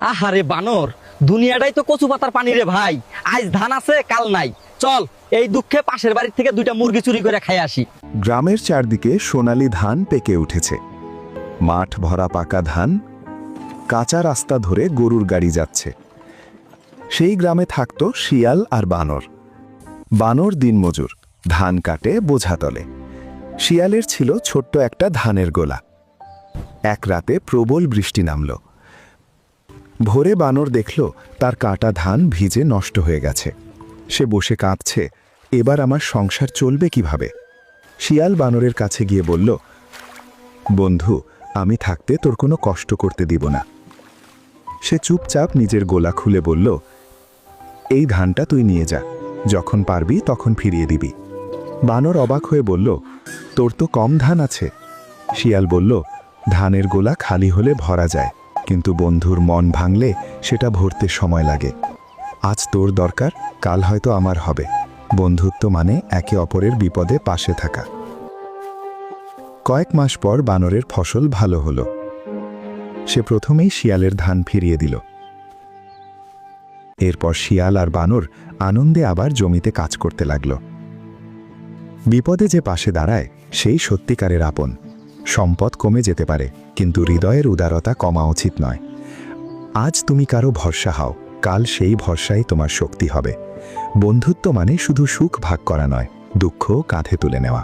আহারে বানর, দুনিয়াটাই তো কচু পাতার পানি রে ভাই। আজ ধান আছে কাল নাই, চল এই দুঃখে পাশের বাড়ির থেকে দুইটা মুরগি চুরি করে খাই আসি। গ্রামের চারদিকে সোনালি ধান পেকে উঠেছে, মাঠ ভরা পাকা ধান, কাঁচা রাস্তা ধরে গরুর গাড়ি যাচ্ছে। সেই গ্রামে থাকত শিয়াল আর বানর। বানর দিনমজুর, ধান কাটে বোঝা তলে। শিয়ালের ছিল ছোট্ট একটা ধানের গোলা। এক রাতে প্রবল বৃষ্টি নামল। ভোরে বানর দেখল তার কাটা ধান ভিজে নষ্ট হয়ে গেছে। সে বসে কাঁদছে, এবার আমার সংসার চলবে কিভাবে? শিয়াল বানরের কাছে গিয়ে বলল, বন্ধু, আমি থাকতে তোর কোনো কষ্ট করতে দিব না। সে চুপচাপ নিজের গোলা খুলে বলল, এই ধানটা তুই নিয়ে যা, যখন পারবি তখন ফিরিয়ে দিবি। বানর অবাক হয়ে বলল, তোর তো কম ধান আছে। শিয়াল বলল, ধানের গোলা খালি হলে ভরা যায়, কিন্তু বন্ধুর মন ভাঙলে সেটা ভরতে সময় লাগে। আজ তোর দরকার, কাল হয়তো আমার হবে। বন্ধুত্ব মানে একে অপরের বিপদে পাশে থাকা। কয়েক মাস পর বানরের ফসল ভালো হলো। সে প্রথমেই শিয়ালের ধান ফিরিয়ে দিল। এরপর শিয়াল আর বানর আনন্দে আবার জমিতে কাজ করতে লাগল। বিপদে যে পাশে দাঁড়ায় সেই সত্যিকারের আপন। সম্পদ কমে যেতে পারে, কিন্তু হৃদয়ের উদারতা কমা উচিত নয়। আজ তুমি কারো ভরসা হও, কাল সেই ভরসাই তোমার শক্তি হবে। বন্ধুত্ব মানে শুধু সুখ ভাগ করা নয়, দুঃখ কাঁধে তুলে নেওয়া।